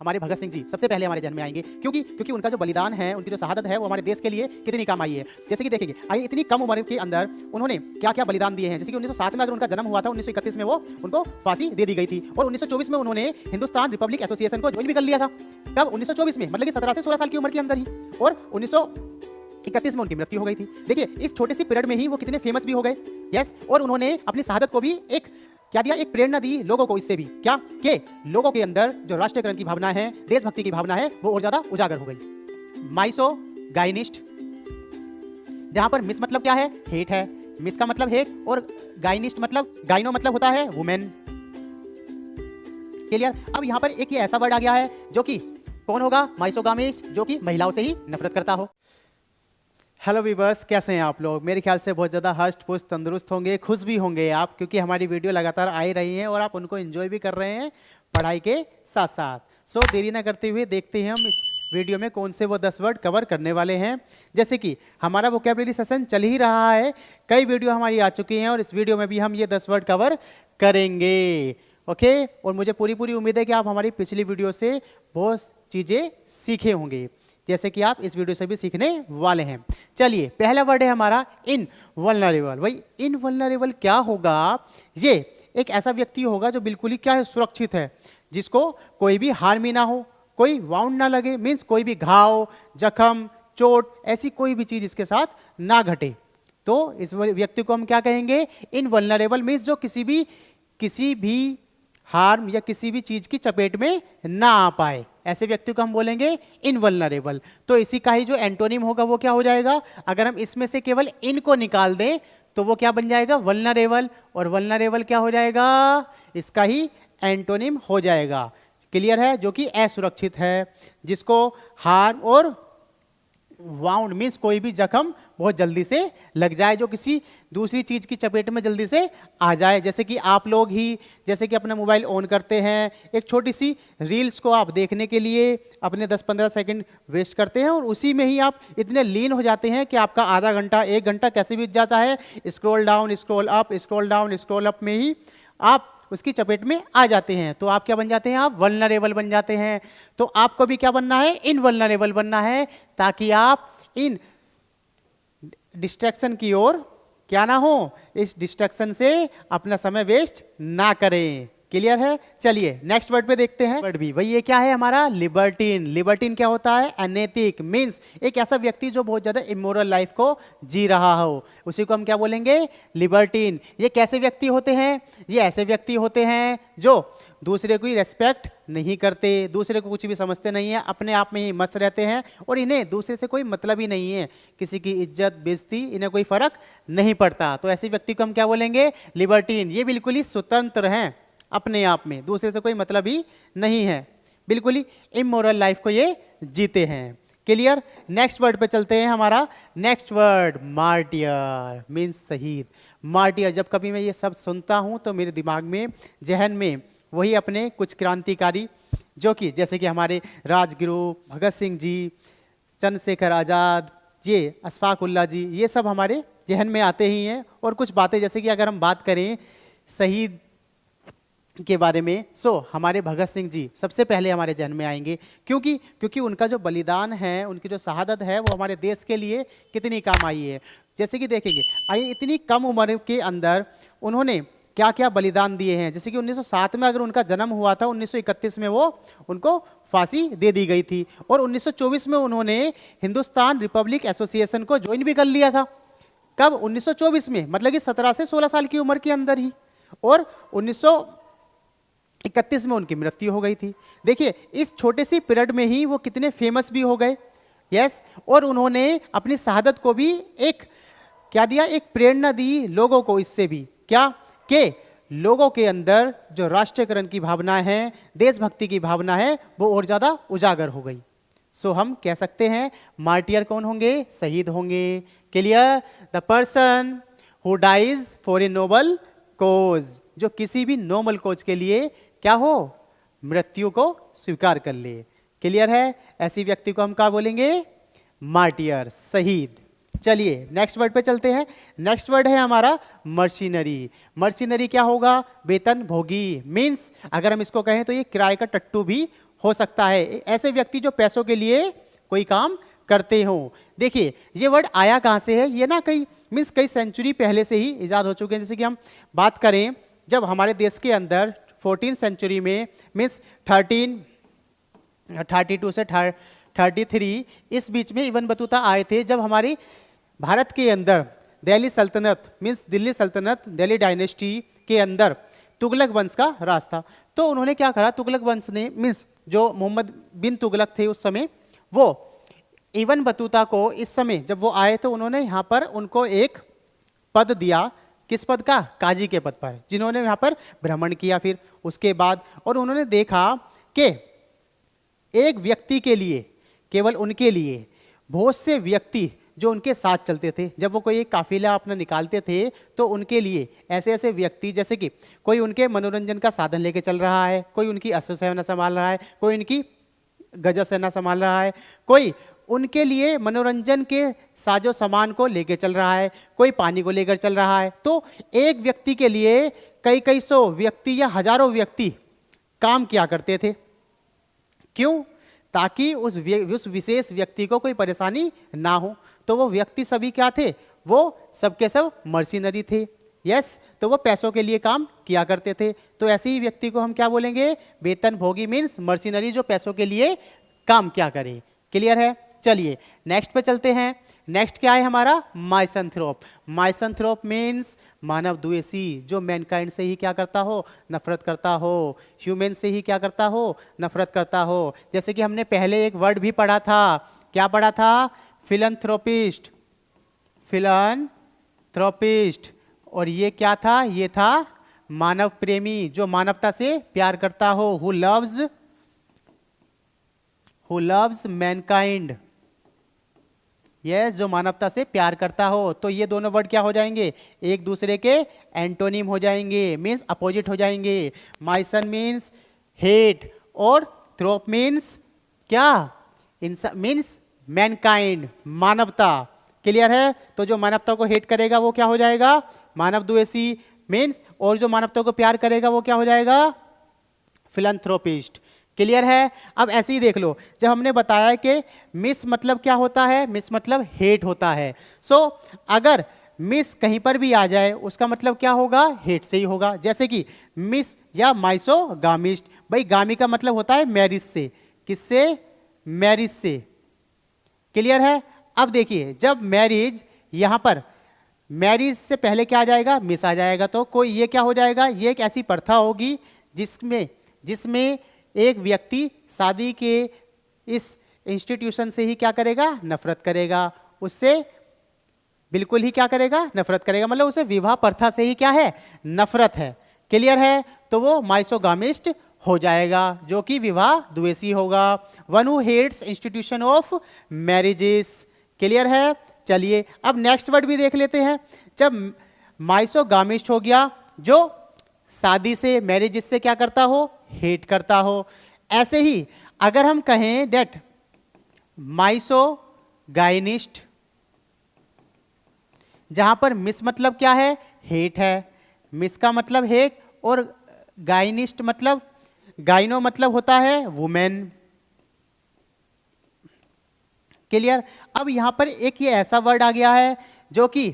हमारे भगत सिंह जी सबसे पहले हमारे जहन में आएंगे क्योंकि उनका जो बलिदान है, उनकी जो शहादत है, वो हमारे देश के लिए कितनी काम आई है। जैसे कि देखेंगे, आइए इतनी कम उम्र के अंदर उन्होंने क्या क्या बलिदान दिए हैं। जैसे कि 1907 में अगर उनका जन्म हुआ था, 1931 में वो उनको फांसी दे दी गई थी और 1924 में उन्होंने हिंदुस्तान रिपब्लिक एसोसिएशन को ज्वाइन भी कर लिया था। कब? 1924 में, मतलब कि 17 से 16 साल की उम्र के अंदर ही। और 1931 में उनकी मृत्यु हो गई थी। देखिए इस छोटे सी पीरियड में ही वो कितने फेमस भी हो गए। यस, और उन्होंने अपनी शहादत को भी एक क्या दिया, एक प्रेरणा दी लोगों को। इससे भी क्या कि लोगों के अंदर जो राष्ट्रीयकरण की भावना है, देशभक्ति की भावना है, वो और ज्यादा उजागर हो गई। माइसो गाइनिस्ट, जहां पर मिस मतलब क्या है, हेट है। मिस का मतलब हेट और गाइनिस्ट मतलब, गाइनो मतलब होता है वुमेन। क्लियर? अब यहां पर एक ये ऐसा वर्ड आ गया है जो कि कौन होगा, माइसोगामिस्ट, जो कि महिलाओं से ही नफरत करता हो। हेलो वीवर्स, कैसे हैं आप लोग? मेरे ख्याल से बहुत ज़्यादा हष्ट पुष्ट तंदुरुस्त होंगे, खुश भी होंगे आप, क्योंकि हमारी वीडियो लगातार आ रही हैं और आप उनको एंजॉय भी कर रहे हैं पढ़ाई के साथ साथ। सो देरी ना करते हुए देखते हैं हम इस वीडियो में कौन से वो 10 वर्ड कवर करने वाले हैं। जैसे कि हमारा वोकैबुलरी सेशन चल ही रहा है, कई वीडियो हमारी आ चुकी हैं और इस वीडियो में भी हम ये 10 वर्ड कवर करेंगे। ओके, और मुझे पूरी उम्मीद है कि आप हमारी पिछली वीडियो से बहुत चीज़ें सीखे होंगे, जैसे कि आप इस वीडियो से भी सीखने वाले हैं। चलिए, पहला वर्ड है हमारा इनवल्नरेबल। भाई इनवल्नरेबल क्या होगा? ये एक ऐसा व्यक्ति होगा जो बिल्कुल ही क्या है, सुरक्षित है, जिसको कोई भी हार्म ही ना हो, कोई वाउंड ना लगे, मीन्स कोई भी घाव, जख्म, चोट, ऐसी कोई भी चीज इसके साथ ना घटे। तो इस व्यक्ति को हम क्या कहेंगे? इनवल्नरेबल। मीन्स जो किसी भी हार्म या किसी भी चीज की चपेट में ना आ पाए, ऐसे व्यक्ति को हम बोलेंगे इनवल्नरेबल। तो इसी का ही जो एंटोनिम होगा वो क्या हो जाएगा? अगर हम इसमें से केवल इन को निकाल दें तो वो क्या बन जाएगा? वल्नरेबल। और वल्नरेबल क्या हो जाएगा? इसका ही एंटोनिम हो जाएगा। क्लियर है? जो कि असुरक्षित है, जिसको हार्म और वाउंड मीन्स कोई भी जख्म बहुत जल्दी से लग जाए, जो किसी दूसरी चीज की चपेट में जल्दी से आ जाए। जैसे कि आप लोग ही जैसे कि अपना मोबाइल ऑन करते हैं, एक छोटी सी रील्स को आप देखने के लिए अपने 10-15 सेकंड वेस्ट करते हैं और उसी में ही आप इतने लीन हो जाते हैं कि आपका आधा घंटा, 1 घंटा कैसे बीत जाता है, scroll down, scroll up, scroll down, scroll up में ही आप उसकी चपेट में आ जाते हैं। तो आप क्या बन जाते हैं? आप वल्नरेबल बन जाते हैं। तो आपको भी क्या बनना है? इनवल्नरेबल बनना है, ताकि आप इन डिस्ट्रैक्शन की ओर क्या ना हो, इस डिस्ट्रैक्शन से अपना समय वेस्ट ना करें। क्लियर है? चलिए नेक्स्ट वर्ड पे देखते हैं। वर्ड भी वही, ये क्या है हमारा? लिबर्टीन। लिबर्टीन क्या होता है? अनैतिक। मीन्स एक ऐसा व्यक्ति जो बहुत ज्यादा इमोरल लाइफ को जी रहा हो, उसी को हम क्या बोलेंगे? लिबर्टीन। ये कैसे व्यक्ति होते हैं? ये ऐसे व्यक्ति होते हैं जो दूसरे को रेस्पेक्ट नहीं करते, दूसरे को कुछ भी समझते नहीं है, अपने आप में ही मस्त रहते हैं और इन्हें दूसरे से कोई मतलब ही नहीं है, किसी की इज्जत बेइज्जती इन्हें कोई फर्क नहीं पड़ता। तो ऐसे व्यक्ति को हम क्या बोलेंगे? लिबर्टीन। ये बिल्कुल ही स्वतंत्र हैं, अपने आप में दूसरे से कोई मतलब ही नहीं है, बिल्कुल ही इमोरल लाइफ को ये जीते हैं। क्लियर? नेक्स्ट वर्ड पे चलते हैं। हमारा नेक्स्ट वर्ड मार्टियर, मीन्स शहीद। मार्टियर, जब कभी मैं ये शब्द सुनता हूं तो मेरे दिमाग में, जहन में वही अपने कुछ क्रांतिकारी, जो कि जैसे कि हमारे राजगुरु भगत सिंह जी, चंद्रशेखर आज़ाद, ये अशफाक उल्लाह जी, ये सब हमारे जहन में आते ही हैं। और कुछ बातें, जैसे कि अगर हम बात करें शहीद के बारे में, हमारे भगत सिंह जी सबसे पहले हमारे जहन में आएंगे क्योंकि उनका जो बलिदान है, उनकी जो शहादत है, वो हमारे देश के लिए कितनी काम आई है। जैसे कि देखेंगे, आइए इतनी कम उम्र के अंदर उन्होंने क्या क्या बलिदान दिए हैं। जैसे कि 1907 में अगर उनका जन्म हुआ था, 1931 में वो उनको फांसी दे दी गई थी और 1924 में उन्होंने हिंदुस्तान रिपब्लिक एसोसिएशन को ज्वाइन भी कर लिया था। कब? 1924 में, मतलब कि 17 से 16 साल की उम्र के अंदर ही। और 1931 में उनकी मृत्यु हो गई थी। देखिए इस छोटे सी पीरियड में ही वो कितने फेमस भी हो गए। यस, और उन्होंने अपनी शहादत को भी एक क्या दिया, एक प्रेरणा दी लोगों को। इससे भी क्या कि लोगों के अंदर जो राष्ट्रीयकरण की भावना है, देशभक्ति की भावना है, वो और ज्यादा उजागर हो गई। हम कह सकते हैं मार्टियर कौन होंगे? शहीद होंगे। Clear? The person who dies for a noble cause, जो किसी भी नोबल कोज के लिए क्या हो, मृत्यु को स्वीकार कर ले। क्लियर है? ऐसी व्यक्ति को हम क्या बोलेंगे? मार्टियर, शहीद। चलिए नेक्स्ट वर्ड पे चलते हैं। नेक्स्ट वर्ड है हमारा मर्सिनरी। मर्सिनरी क्या होगा? वेतन भोगी। मीन्स अगर हम इसको कहें तो ये किराए का टट्टू भी हो सकता है, ऐसे व्यक्ति जो पैसों के लिए कोई काम करते हो। देखिए ये वर्ड आया कहाँ से है, ये ना कई सेंचुरी पहले से ही इजाद हो चुके हैं। जैसे कि हम बात करें जब हमारे देश के अंदर 14 सेंचुरी में मीन्स 1332 से 33 इस बीच में इब्न बतूता आए थे, जब हमारी भारत के अंदर दिल्ली सल्तनत मीन्स दिल्ली सल्तनत दिल्ली डायनेस्टी के अंदर तुगलक वंश का राज था। तो उन्होंने क्या करा, तुगलक वंश ने मीन्स जो मोहम्मद बिन तुगलक थे उस समय, वो इब्न बतूता को इस समय जब वो आए तो उन्होंने यहाँ पर उनको एक पद दिया। किस पद का? काजी के पद पर, जिन्होंने यहाँ पर भ्रमण किया फिर उसके बाद, और उन्होंने देखा कि एक व्यक्ति के लिए, केवल उनके लिए बहुत से व्यक्ति जो उनके साथ चलते थे, जब वो कोई एक काफिला अपना निकालते थे तो उनके लिए ऐसे ऐसे व्यक्ति, जैसे कि कोई उनके मनोरंजन का साधन लेके चल रहा है, कोई उनकी अस्त्र सेना संभाल रहा है, कोई उनकी गजा सेना संभाल रहा है, कोई उनके लिए मनोरंजन के साजो सामान को लेके चल रहा है, कोई पानी को लेकर चल रहा है। तो एक व्यक्ति के लिए कई सौ व्यक्ति या हजारों व्यक्ति काम किया करते थे। क्यों? ताकि उस विशेष व्यक्ति को कोई परेशानी ना हो। तो वो व्यक्ति सभी क्या थे? वो सबके सब मर्सिनरी थे। यस, तो वो पैसों के लिए काम किया करते थे। तो ऐसे ही व्यक्ति को हम क्या बोलेंगे? वेतन भोगी मीन्स मर्सिनरी, जो पैसों के लिए काम क्या करे। क्लियर है? चलिए नेक्स्ट पे चलते हैं। नेक्स्ट क्या है हमारा? माइसेंथ्रोप। माइसेंथ्रोप मीन्स मानव द्वेषी, जो मैनकाइंड से ही क्या करता हो? नफरत करता हो। ह्यूमन से ही क्या करता हो? नफरत करता हो। जैसे कि हमने पहले एक वर्ड भी पढ़ा था, क्या पढ़ा था? फिलैंथ्रोपिस्ट। फिलैंथ्रोपिस्ट। और ये क्या था? ये था मानव प्रेमी, जो मानवता से प्यार करता हो। Who loves Mankind. यस, जो मानवता से प्यार करता हो। तो ये दोनों वर्ड क्या हो जाएंगे? एक दूसरे के एंटोनिम हो जाएंगे, मीन्स अपोजिट हो जाएंगे। माइसन मीन्स हेट और थ्रोप मीन्स क्या? मीन्स मैनकाइंड, मानवता। क्लियर है? तो जो मानवता को हेट करेगा वो क्या हो जाएगा? मानव द्वेषी मीन्स, और जो मानवता को प्यार करेगा वो क्या हो जाएगा? फिलैंथ्रोपिस्ट। क्लियर है? अब ऐसे ही देख लो, जब हमने बताया कि मिस मतलब क्या होता है? मिस मतलब हेट होता है। सो अगर मिस कहीं पर भी आ जाए उसका मतलब क्या होगा? हेट से ही होगा। जैसे कि मिस या माइसोगामिस्ट, भाई गामी का मतलब होता है मैरिज से। किससे? मैरिज से। क्लियर है? अब देखिए, जब मैरिज, यहां पर मैरिज से पहले क्या आ जाएगा? मिस आ जाएगा। तो कोई ये क्या हो जाएगा? ये एक ऐसी प्रथा होगी जिसमें एक व्यक्ति शादी के इस इंस्टीट्यूशन से ही क्या करेगा? नफरत करेगा। उससे बिल्कुल ही क्या करेगा? नफरत करेगा। मतलब उसे विवाह प्रथा से ही क्या है? नफरत है। क्लियर है? तो वो माइसोगामिस्ट हो जाएगा, जो कि विवाह द्वेषी होगा। One who hates institution of marriages. Clear है? चलिए अब नेक्स्ट वर्ड भी देख लेते हैं। जब माइसोगामिस्ट हो गया, जो शादी से, मैरिज से क्या करता हो? हेट करता हो। ऐसे ही अगर हम कहें डेट माइसोगाइनिस्ट, जहां पर मिस मतलब क्या है? हेट है। मिस का मतलब हेट, और गाइनिस्ट मतलब, गाइनो मतलब होता है वुमेन। क्लियर? अब यहां पर एक ये ऐसा वर्ड आ गया है जो कि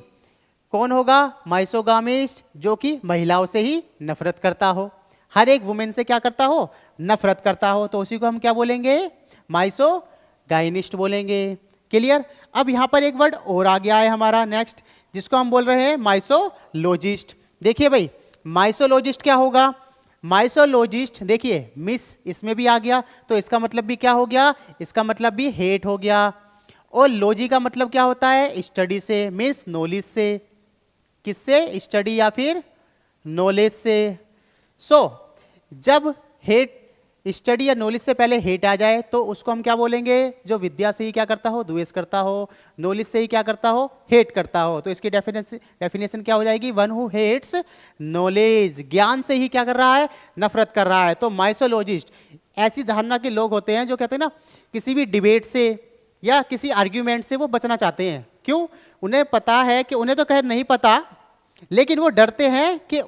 कौन होगा? माइसोगामिस्ट, जो कि महिलाओं से ही नफरत करता हो। हर एक वुमेन से क्या करता हो? नफरत करता हो। तो उसी को हम क्या बोलेंगे? माइसोगाइनिस्ट बोलेंगे। क्लियर? अब यहां पर एक वर्ड और आ गया है हमारा नेक्स्ट, जिसको हम बोल रहे हैं माइसोलॉजिस्ट। देखिए भाई, माइसोलॉजिस्ट क्या होगा? माइसोलॉजिस्ट, देखिए मिस इसमें भी आ गया, तो इसका मतलब भी क्या हो गया? इसका मतलब भी हेट हो गया। और लॉजी का मतलब क्या होता है? स्टडी से, मीन्स नॉलेज से। किससे? स्टडी या फिर नॉलेज से। सो जब हेट, स्टडी या नॉलेज से पहले हेट आ जाए तो उसको हम क्या बोलेंगे? जो विद्या से ही क्या करता हो? द्वेष करता हो। नॉलेज से ही क्या करता हो? हेट करता हो। तो इसकी डेफिनेशन क्या हो जाएगी? वन हु हेट्स नॉलेज, ज्ञान से ही क्या कर रहा है? नफरत कर रहा है। तो माइसोलॉजिस्ट ऐसी धारणा के लोग होते हैं जो कहते हैं ना, किसी भी डिबेट से या किसी आर्ग्यूमेंट से वो बचना चाहते हैं। क्यों? उन्हें पता है कि, उन्हें तो खैर नहीं पता, लेकिन वो डरते हैं कि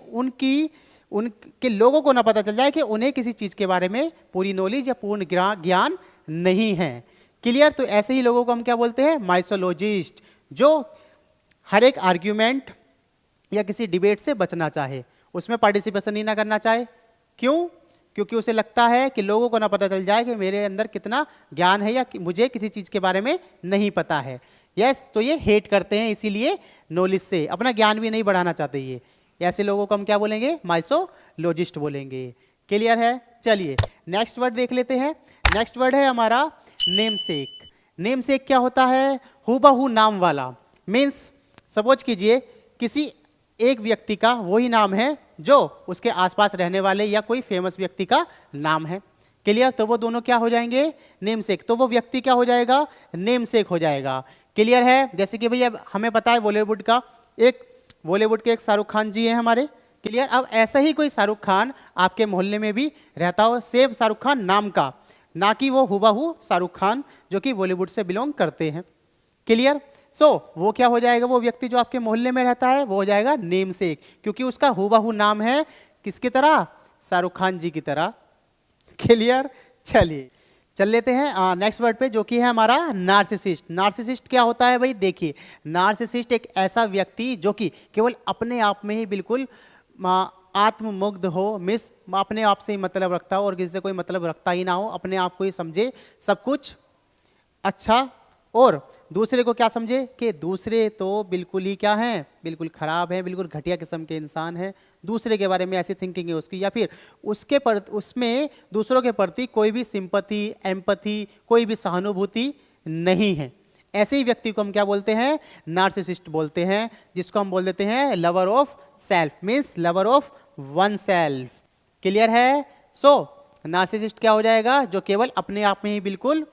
उनके लोगों को ना पता चल जाए कि उन्हें किसी चीज़ के बारे में पूरी नॉलेज या पूर्ण ज्ञान नहीं है। क्लियर? तो ऐसे ही लोगों को हम क्या बोलते हैं? माइसोलॉजिस्ट, जो हर एक आर्ग्यूमेंट या किसी डिबेट से बचना चाहे, उसमें पार्टिसिपेशन ही ना करना चाहे। क्यों? क्योंकि उसे लगता है कि लोगों को ना पता चल जाए कि मेरे अंदर कितना ज्ञान है या मुझे किसी चीज़ के बारे में नहीं पता है। यस, तो ये हेट करते हैं, इसीलिए नॉलेज से अपना ज्ञान भी नहीं बढ़ाना चाहते ये। ऐसे लोगों को हम क्या बोलेंगे? माइसोलॉजिस्ट बोलेंगे। क्लियर है? चलिए नेक्स्ट वर्ड देख लेते हैं। नेक्स्ट वर्ड है हमारा नेमसेक। नेमसेक क्या होता है? हूबहू नाम वाला। मीन्स सपोज कीजिए किसी एक व्यक्ति का वही नाम है जो उसके आसपास रहने वाले या कोई फेमस व्यक्ति का नाम है। क्लियर? तो वो दोनों क्या हो जाएंगे? नेमसेक। तो वो व्यक्ति क्या हो जाएगा? नेमसेक हो जाएगा। क्लियर है? जैसे कि भैया हमें पता है बॉलीवुड के एक शाहरुख खान जी हैं हमारे। क्लियर? अब ऐसा ही कोई शाहरुख खान आपके मोहल्ले में भी रहता हो, सेम शाहरुख खान नाम का, ना कि वो हुबहू शाहरुख खान जो कि बॉलीवुड से बिलोंग करते हैं। क्लियर? वो क्या हो जाएगा? वो व्यक्ति जो आपके मोहल्ले में रहता है वो हो जाएगा नेमसेक, क्योंकि उसका हुबहू नाम है किसकी तरह? शाहरुख खान जी की तरह। क्लियर? चलिए चल लेते हैं नेक्स्ट वर्ड पे, जो कि है हमारा नार्सिसिस्ट। नार्सिसिस्ट क्या होता है भाई? देखिए, नार्सिसिस्ट एक ऐसा व्यक्ति जो कि केवल अपने आप में ही बिल्कुल आत्ममुग्ध हो, अपने आप से ही मतलब रखता हो और किसी से कोई मतलब रखता ही ना हो, अपने आप को ही समझे सब कुछ अच्छा, और दूसरे को क्या समझे कि दूसरे तो बिल्कुल ही क्या हैं? बिल्कुल खराब है, बिल्कुल घटिया किस्म के इंसान है। दूसरे के बारे में ऐसी थिंकिंग है उसकी, या फिर उसमें दूसरों के प्रति कोई भी सिंपैथी, एम्पैथी, कोई भी सहानुभूति नहीं है। ऐसे ही व्यक्ति को हम क्या बोलते हैं? नार्सिसिस्ट बोलते हैं, जिसको हम बोल देते हैं lover of self, means lover of one self. Clear है? नार्सिसिस्ट क्या हो जाएगा? जो केवल अपने आप में ही बिल्कुल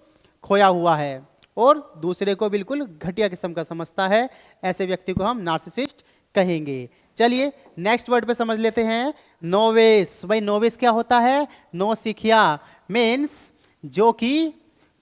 खोया हुआ है और दूसरे को बिल्कुल घटिया किस्म का समझता है, ऐसे व्यक्ति को हम नार्सिसिस्ट कहेंगे। चलिए नेक्स्ट वर्ड पे समझ लेते हैं, नोविस। भाई नोविस क्या होता है? नौसिखिया, मीन्स जो कि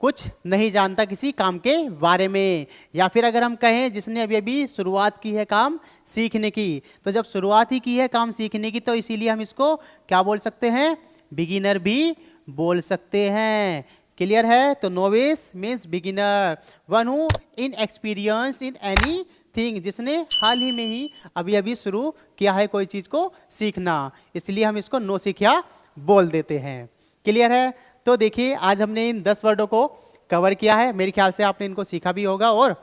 कुछ नहीं जानता किसी काम के बारे में, या फिर अगर हम कहें जिसने अभी अभी शुरुआत की है काम सीखने की। तो जब शुरुआत ही की है काम सीखने की, तो इसीलिए हम इसको क्या बोल सकते हैं? बिगिनर भी बोल सकते हैं। क्लियर है? तो novice means beginner, one who inexperience in anything, जिसने हाल ही में ही अभी अभी शुरू किया है कोई चीज को सीखना, इसलिए हम इसको नौसिखिया बोल देते हैं। क्लियर है? तो देखिए आज हमने इन 10 वर्डों को कवर किया है, मेरे ख्याल से आपने इनको सीखा भी होगा, और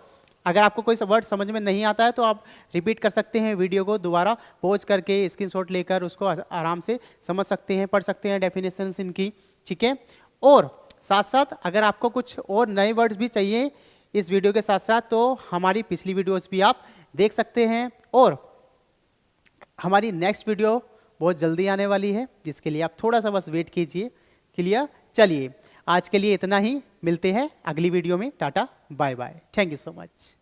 अगर आपको कोई वर्ड समझ में नहीं आता है तो आप रिपीट कर सकते हैं वीडियो को, दोबारा पॉज करके स्क्रीनशॉट लेकर उसको आराम से समझ सकते हैं, पढ़ सकते हैं डेफिनेशंस इनकी। ठीक है? और साथ साथ अगर आपको कुछ और नए वर्ड्स भी चाहिए इस वीडियो के साथ साथ, तो हमारी पिछली वीडियोस भी आप देख सकते हैं, और हमारी नेक्स्ट वीडियो बहुत जल्दी आने वाली है, जिसके लिए आप थोड़ा सा बस वेट कीजिए। क्लियर? चलिए आज के लिए इतना ही, मिलते हैं अगली वीडियो में। Tata bye bye, thank you so much.